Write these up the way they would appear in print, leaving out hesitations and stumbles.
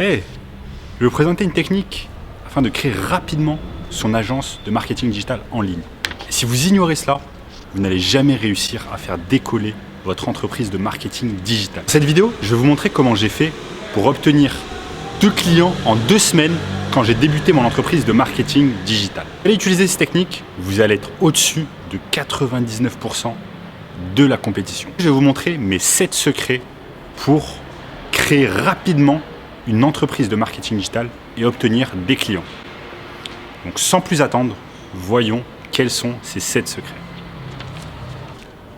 Hey, je vais vous présenter une technique afin de créer rapidement son agence de marketing digital en ligne. Et si vous ignorez cela, vous n'allez jamais réussir à faire décoller votre entreprise de marketing digital. Dans cette vidéo, je vais vous montrer comment j'ai fait pour obtenir 2 clients en 2 semaines quand j'ai débuté mon entreprise de marketing digital. Vous allez utiliser cette technique, vous allez être au-dessus de 99% de la compétition. Je vais vous montrer mes 7 secrets pour créer rapidement une entreprise de marketing digital et obtenir des clients. Donc sans plus attendre, voyons quels sont ces 7 secrets.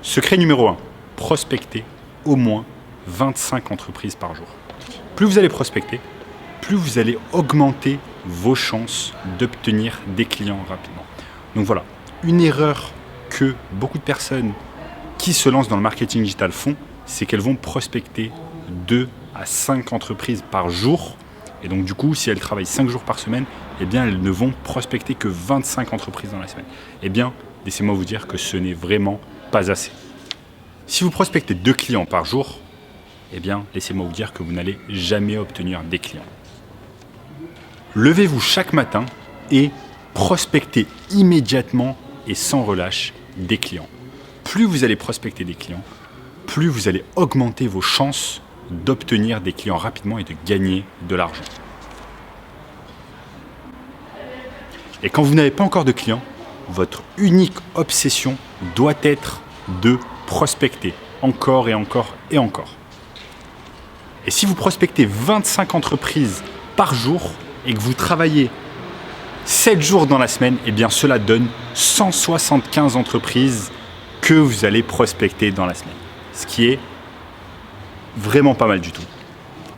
Secret numéro 1, prospecter au moins 25 entreprises par jour. Plus vous allez prospecter, plus vous allez augmenter vos chances d'obtenir des clients rapidement. Donc voilà, une erreur que beaucoup de personnes qui se lancent dans le marketing digital font, c'est qu'elles vont prospecter 2 à 5 entreprises par jour. Et donc du coup, si elles travaillent 5 jours par semaine, eh bien elles ne vont prospecter que 25 entreprises dans la semaine. Eh bien, laissez-moi vous dire que ce n'est vraiment pas assez. Si vous prospectez 2 clients par jour, eh bien, laissez-moi vous dire que vous n'allez jamais obtenir des clients. Levez-vous chaque matin et prospectez immédiatement et sans relâche des clients. Plus vous allez prospecter des clients, plus vous allez augmenter vos chances d'obtenir des clients rapidement et de gagner de l'argent. Et quand vous n'avez pas encore de clients, votre unique obsession doit être de prospecter encore et encore et encore. Et si vous prospectez 25 entreprises par jour et que vous travaillez 7 jours dans la semaine, eh bien cela donne 175 entreprises que vous allez prospecter dans la semaine. Ce qui est vraiment pas mal du tout.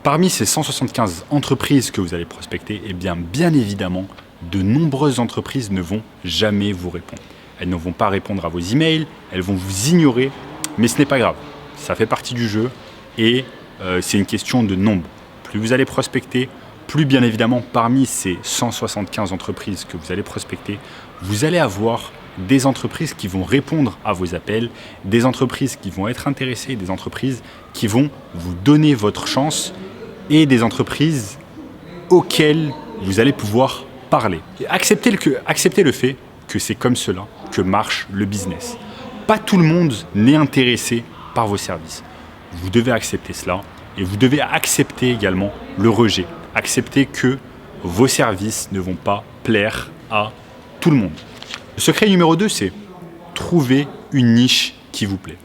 Parmi ces 175 entreprises que vous allez prospecter, eh bien évidemment, de nombreuses entreprises ne vont jamais vous répondre. Elles ne vont pas répondre à vos emails, elles vont vous ignorer, mais ce n'est pas grave. Ça fait partie du jeu et c'est une question de nombre. Plus vous allez prospecter, plus bien évidemment parmi ces 175 entreprises que vous allez prospecter, vous allez avoir des entreprises qui vont répondre à vos appels, des entreprises qui vont être intéressées, des entreprises qui vont vous donner votre chance et des entreprises auxquelles vous allez pouvoir parler. Et acceptez le fait que c'est comme cela que marche le business. Pas tout le monde n'est intéressé par vos services. Vous devez accepter cela et vous devez accepter également le rejet. Accepter que vos services ne vont pas plaire à tout le monde. Le secret numéro 2, c'est trouver une niche qui vous plaît.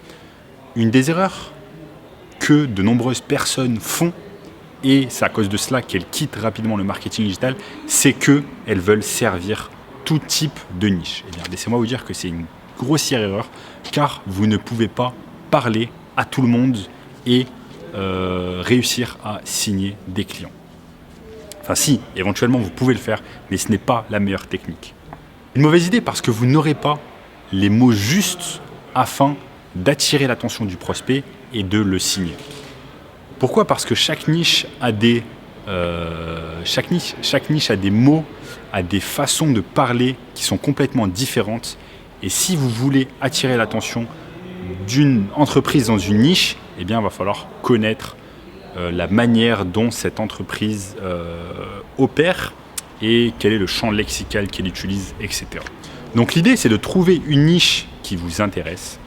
Une des erreurs que de nombreuses personnes font, et c'est à cause de cela qu'elles quittent rapidement le marketing digital, c'est qu'elles veulent servir tout type de niche. Eh bien, laissez-moi vous dire que c'est une grossière erreur, car vous ne pouvez pas parler à tout le monde et réussir à signer des clients. Enfin si, éventuellement vous pouvez le faire, mais ce n'est pas la meilleure technique. Une mauvaise idée parce que vous n'aurez pas les mots justes afin d'attirer l'attention du prospect et de le signer. Pourquoi ? Parce que chaque niche a des mots, a des façons de parler qui sont complètement différentes. Et si vous voulez attirer l'attention d'une entreprise dans une niche, eh bien, il va falloir connaître la manière dont cette entreprise opère et quel est le champ lexical qu'elle utilise, etc. Donc l'idée, c'est de trouver une niche qui vous intéresse.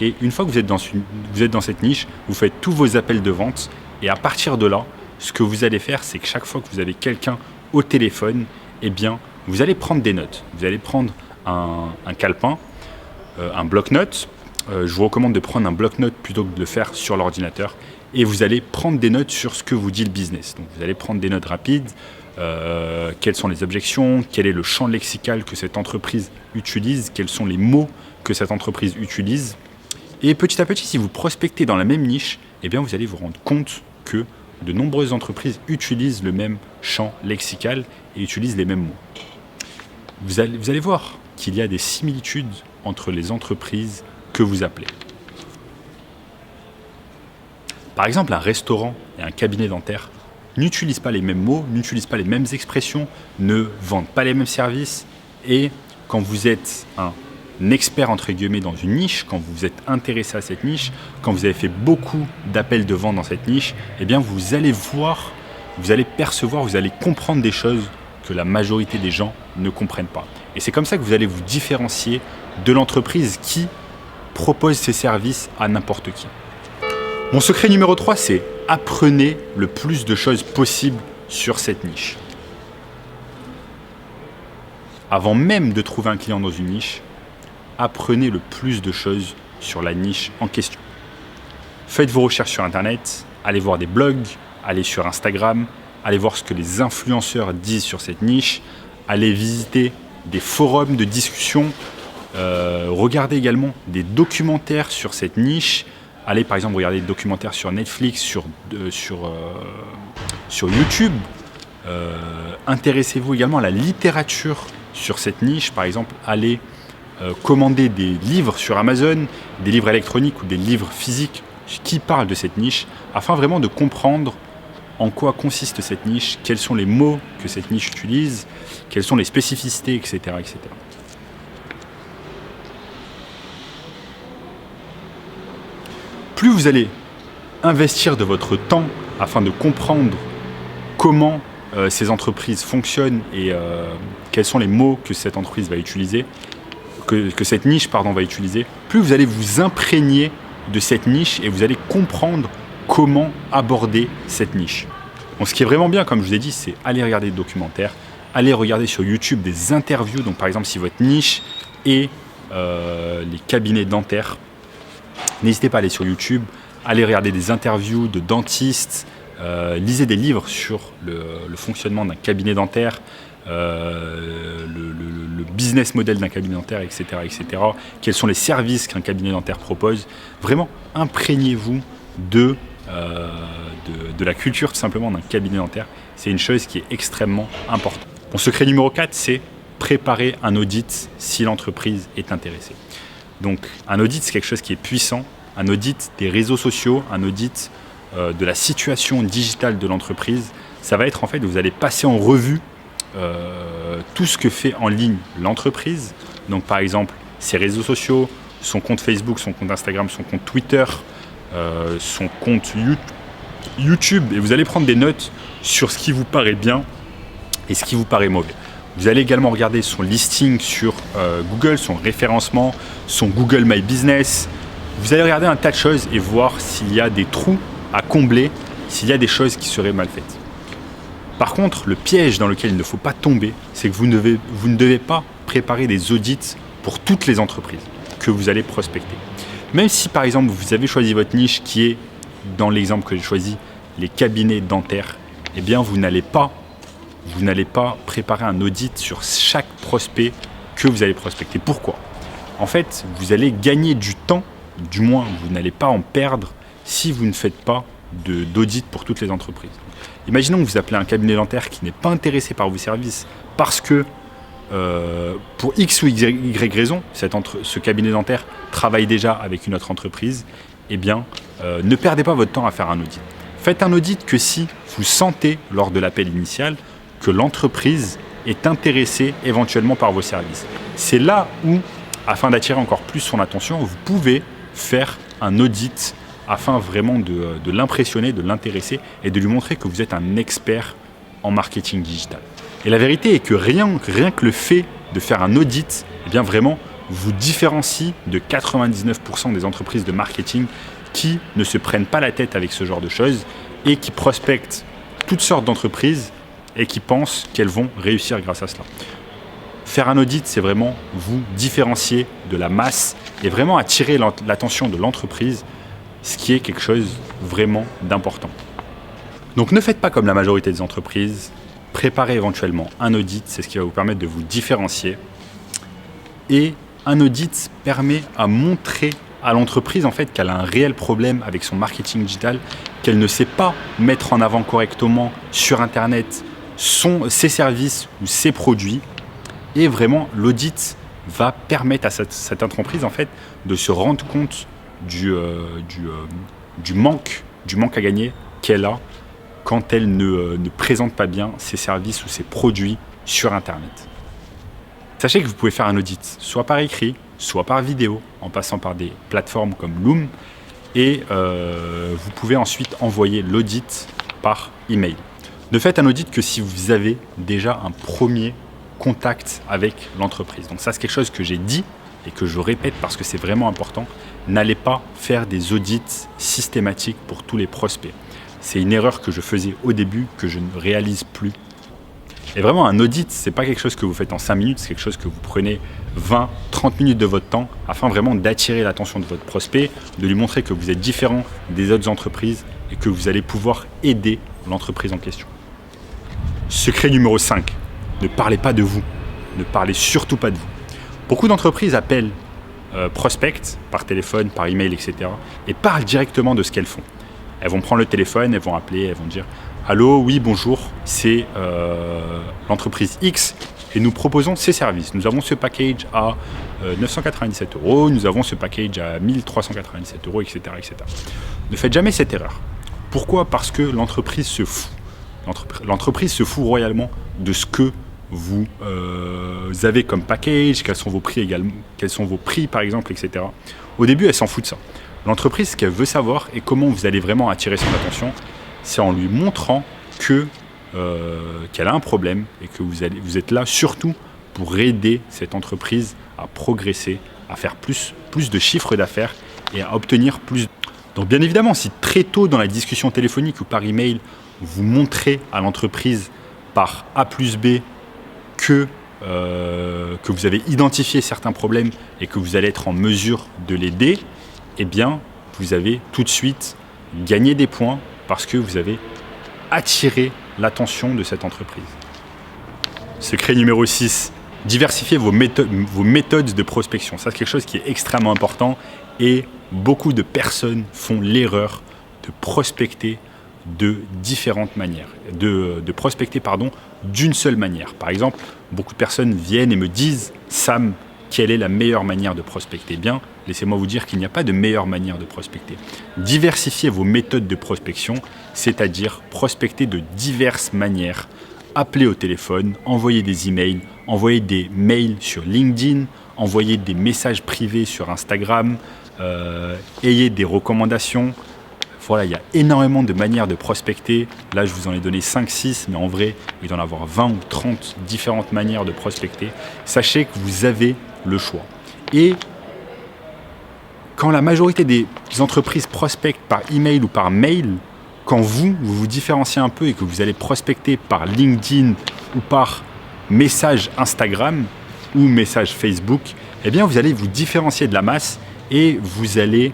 Et une fois que vous êtes dans cette niche, vous faites tous vos appels de vente. Et à partir de là, ce que vous allez faire, c'est que chaque fois que vous avez quelqu'un au téléphone, eh bien, vous allez prendre des notes. Vous allez prendre un calepin, un bloc-notes. Je vous recommande de prendre un bloc-notes plutôt que de le faire sur l'ordinateur. Et vous allez prendre des notes sur ce que vous dit le business. Donc vous allez prendre des notes rapides. Quelles sont les objections, quel est le champ lexical que cette entreprise utilise, quels sont les mots que cette entreprise utilise. Et petit à petit, si vous prospectez dans la même niche, eh bien vous allez vous rendre compte que de nombreuses entreprises utilisent le même champ lexical et utilisent les mêmes mots. Vous allez voir qu'il y a des similitudes entre les entreprises que vous appelez. Par exemple, un restaurant et un cabinet dentaire n'utilisent pas les mêmes mots, n'utilisent pas les mêmes expressions, ne vendent pas les mêmes services. Et quand vous êtes un expert entre guillemets dans une niche, quand vous vous êtes intéressé à cette niche, quand vous avez fait beaucoup d'appels de vente dans cette niche, eh bien vous allez voir vous allez percevoir, vous allez comprendre des choses que la majorité des gens ne comprennent pas. Et c'est comme ça que vous allez vous différencier de l'entreprise qui propose ses services à n'importe qui. Mon secret numéro 3, c'est apprenez le plus de choses possible sur cette niche. Avant même de trouver un client dans une niche, apprenez le plus de choses sur la niche en question. Faites vos recherches sur Internet, allez voir des blogs, allez sur Instagram, allez voir ce que les influenceurs disent sur cette niche, allez visiter des forums de discussion, regardez également des documentaires sur cette niche, allez par exemple regarder des documentaires sur Netflix, sur YouTube, intéressez-vous également à la littérature sur cette niche, par exemple allez commander des livres sur Amazon, des livres électroniques ou des livres physiques qui parlent de cette niche, afin vraiment de comprendre en quoi consiste cette niche, quels sont les mots que cette niche utilise, quelles sont les spécificités, etc. etc. Plus vous allez investir de votre temps afin de comprendre comment ces entreprises fonctionnent et quels sont les mots que cette entreprise va utiliser, que cette niche va utiliser, plus vous allez vous imprégner de cette niche et vous allez comprendre comment aborder cette niche. Bon, ce qui est vraiment bien, comme je vous ai dit, c'est aller regarder des documentaires, aller regarder sur YouTube des interviews. Donc par exemple, si votre niche est les cabinets dentaires, n'hésitez pas à aller sur YouTube, aller regarder des interviews de dentistes, lisez des livres sur le fonctionnement d'un cabinet dentaire, le business model d'un cabinet dentaire, etc., etc. Quels sont les services qu'un cabinet dentaire propose. Vraiment, imprégnez-vous de la culture tout simplement d'un cabinet dentaire. C'est une chose qui est extrêmement importante. Mon secret numéro 4, c'est préparer un audit si l'entreprise est intéressée. Donc un audit, c'est quelque chose qui est puissant. Un audit des réseaux sociaux, un audit de la situation digitale de l'entreprise. Ça va être en fait, vous allez passer en revue tout ce que fait en ligne l'entreprise. Donc par exemple, ses réseaux sociaux, son compte Facebook, son compte Instagram, son compte Twitter, son compte YouTube. Et vous allez prendre des notes sur ce qui vous paraît bien et ce qui vous paraît mauvais. Vous allez également regarder son listing sur Google, son référencement, son Google My Business. Vous allez regarder un tas de choses et voir s'il y a des trous à combler, s'il y a des choses qui seraient mal faites. Par contre, le piège dans lequel il ne faut pas tomber, c'est que vous ne devez pas préparer des audits pour toutes les entreprises que vous allez prospecter. Même si par exemple vous avez choisi votre niche qui est, dans l'exemple que j'ai choisi, les cabinets dentaires, eh bien vous n'allez pas préparer un audit sur chaque prospect que vous allez prospecter. Pourquoi ? En fait, vous allez gagner du temps, du moins vous n'allez pas en perdre si vous ne faites pas d'audit pour toutes les entreprises. Imaginons que vous appelez un cabinet dentaire qui n'est pas intéressé par vos services parce que pour X ou Y raison, ce cabinet dentaire travaille déjà avec une autre entreprise. Eh bien, ne perdez pas votre temps à faire un audit. Faites un audit que si vous sentez lors de l'appel initial que l'entreprise est intéressée éventuellement par vos services. C'est là où, afin d'attirer encore plus son attention, vous pouvez faire un audit afin vraiment de l'impressionner, de l'intéresser et de lui montrer que vous êtes un expert en marketing digital. Et la vérité est que rien que le fait de faire un audit, eh bien vraiment, vous différencie de 99% des entreprises de marketing qui ne se prennent pas la tête avec ce genre de choses et qui prospectent toutes sortes d'entreprises et qui pensent qu'elles vont réussir grâce à cela. Faire un audit, c'est vraiment vous différencier de la masse et vraiment attirer l'attention de l'entreprise, ce qui est quelque chose vraiment d'important. Donc ne faites pas comme la majorité des entreprises, préparez éventuellement un audit, c'est ce qui va vous permettre de vous différencier. Et un audit permet à montrer à l'entreprise en fait qu'elle a un réel problème avec son marketing digital, qu'elle ne sait pas mettre en avant correctement sur Internet ses services ou ses produits. Et vraiment, l'audit va permettre à cette entreprise en fait de se rendre compte du manque à gagner qu'elle a quand elle ne présente pas bien ses services ou ses produits sur Internet. Sachez que vous pouvez faire un audit, soit par écrit, soit par vidéo, en passant par des plateformes comme Loom, et vous pouvez ensuite envoyer l'audit par email. Ne faites un audit que si vous avez déjà un premier contact avec l'entreprise. Donc ça, c'est quelque chose que j'ai dit et que je répète parce que c'est vraiment important. N'allez pas faire des audits systématiques pour tous les prospects. C'est une erreur que je faisais au début, que je ne réalise plus. Et vraiment, un audit, ce n'est pas quelque chose que vous faites en 5 minutes, c'est quelque chose que vous prenez 20, 30 minutes de votre temps afin vraiment d'attirer l'attention de votre prospect, de lui montrer que vous êtes différent des autres entreprises et que vous allez pouvoir aider l'entreprise en question. Secret numéro 5, ne parlez pas de vous. Ne parlez surtout pas de vous. Beaucoup d'entreprises appellent prospects par téléphone, par email, etc. et parlent directement de ce qu'elles font. Elles vont prendre le téléphone, elles vont appeler, elles vont dire « Allô, oui, bonjour, c'est l'entreprise X et nous proposons ces services. Nous avons ce package à 997 €, nous avons ce package à 1397 €, etc., etc. » Ne faites jamais cette erreur. Pourquoi ? Parce que l'entreprise se fout. L'entreprise se fout royalement de ce que vous avez comme package, quels sont vos prix également, quels sont vos prix par exemple, etc. Au début, elle s'en fout de ça. L'entreprise, ce qu'elle veut savoir et comment vous allez vraiment attirer son attention, c'est en lui montrant qu'elle a un problème et que vous êtes là surtout pour aider cette entreprise à progresser, à faire plus de chiffre d'affaires et à obtenir plus. Donc bien évidemment, si très tôt dans la discussion téléphonique ou par email, vous montrez à l'entreprise par A plus B que vous avez identifié certains problèmes et que vous allez être en mesure de l'aider, eh bien, vous avez tout de suite gagné des points parce que vous avez attiré l'attention de cette entreprise. Secret numéro 6, diversifiez vos méthodes de prospection. Ça, c'est quelque chose qui est extrêmement important et beaucoup de personnes font l'erreur de prospecter de différentes manières, de prospecter d'une seule manière. Par exemple, beaucoup de personnes viennent et me disent « Sam, quelle est la meilleure manière de prospecter ?» Eh bien, laissez-moi vous dire qu'il n'y a pas de meilleure manière de prospecter. Diversifiez vos méthodes de prospection, c'est-à-dire prospecter de diverses manières. Appelez au téléphone, envoyez des emails, envoyez des mails sur LinkedIn, envoyez des messages privés sur Instagram, ayez des recommandations. Voilà, il y a énormément de manières de prospecter. Là, je vous en ai donné 5-6, mais en vrai, il doit y en avoir 20 ou 30 différentes manières de prospecter. Sachez que vous avez le choix. Et quand la majorité des entreprises prospectent par email ou par mail, quand vous différenciez un peu et que vous allez prospecter par LinkedIn ou par message Instagram ou message Facebook, eh bien, vous allez vous différencier de la masse et vous allez...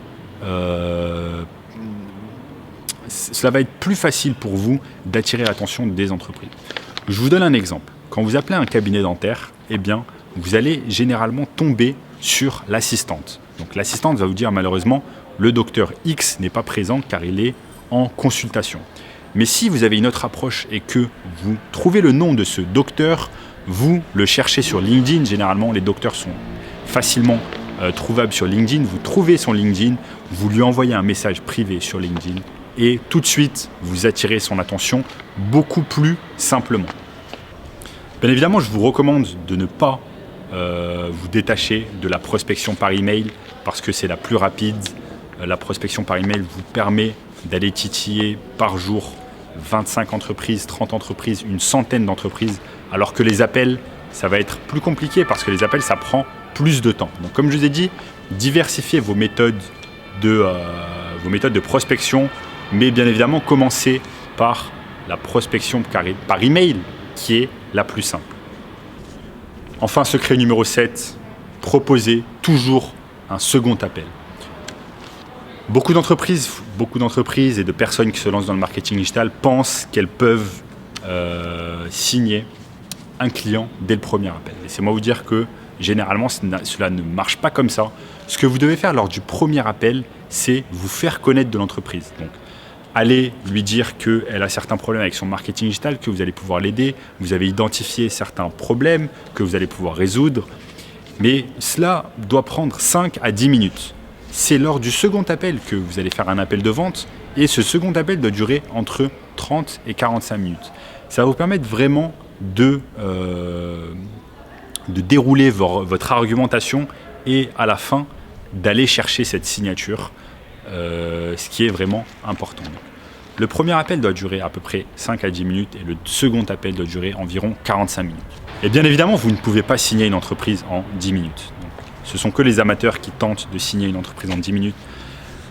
cela va être plus facile pour vous d'attirer l'attention des entreprises. Je vous donne un exemple. Quand vous appelez un cabinet dentaire, eh bien, vous allez généralement tomber sur l'assistante. Donc l'assistante va vous dire malheureusement, le docteur X n'est pas présent car il est en consultation. Mais si vous avez une autre approche et que vous trouvez le nom de ce docteur, vous le cherchez sur LinkedIn. Généralement, les docteurs sont facilement trouvables sur LinkedIn. Vous trouvez son LinkedIn, vous lui envoyez un message privé sur LinkedIn et tout de suite, vous attirez son attention beaucoup plus simplement. Bien évidemment, je vous recommande de ne pas vous détacher de la prospection par email parce que c'est la plus rapide. La prospection par email vous permet d'aller titiller par jour 25 entreprises, 30 entreprises, une centaine d'entreprises, alors que les appels, ça va être plus compliqué parce que les appels, ça prend plus de temps. Donc comme je vous ai dit, diversifiez vos méthodes de prospection, mais bien évidemment, commencez par la prospection par email, qui est la plus simple. Enfin, secret numéro 7, proposez toujours un second appel. Beaucoup d'entreprises et de personnes qui se lancent dans le marketing digital pensent qu'elles peuvent signer un client dès le premier appel. Laissez-moi vous dire que généralement, cela ne marche pas comme ça. Ce que vous devez faire lors du premier appel, c'est vous faire connaître de l'entreprise. Donc, allez lui dire qu'elle a certains problèmes avec son marketing digital, que vous allez pouvoir l'aider, vous avez identifié certains problèmes que vous allez pouvoir résoudre. Mais cela doit prendre 5 à 10 minutes. C'est lors du second appel que vous allez faire un appel de vente et ce second appel doit durer entre 30 et 45 minutes. Ça va vous permettre vraiment de dérouler votre argumentation et à la fin d'aller chercher cette signature, ce qui est vraiment important. Le premier appel doit durer à peu près 5 à 10 minutes et le second appel doit durer environ 45 minutes. Et bien évidemment, vous ne pouvez pas signer une entreprise en 10 minutes. Donc, ce sont que les amateurs qui tentent de signer une entreprise en 10 minutes.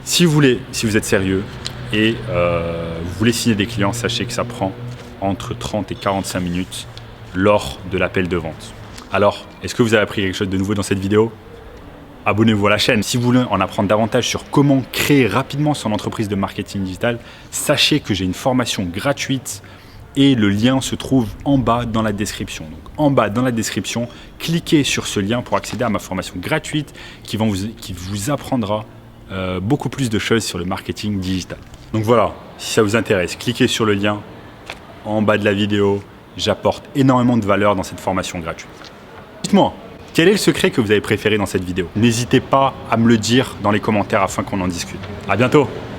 Si vous êtes sérieux et vous voulez signer des clients, sachez que ça prend entre 30 et 45 minutes lors de l'appel de vente. Alors, est-ce que vous avez appris quelque chose de nouveau dans cette vidéo ? Abonnez-vous à la chaîne. Si vous voulez en apprendre davantage sur comment créer rapidement son entreprise de marketing digital, sachez que j'ai une formation gratuite et le lien se trouve en bas dans la description. Donc, en bas dans la description, cliquez sur ce lien pour accéder à ma formation gratuite qui vous apprendra beaucoup plus de choses sur le marketing digital. Donc voilà, si ça vous intéresse, cliquez sur le lien en bas de la vidéo. J'apporte énormément de valeur dans cette formation gratuite. Dites-moi, quel est le secret que vous avez préféré dans cette vidéo? N'hésitez pas à me le dire dans les commentaires afin qu'on en discute. À bientôt!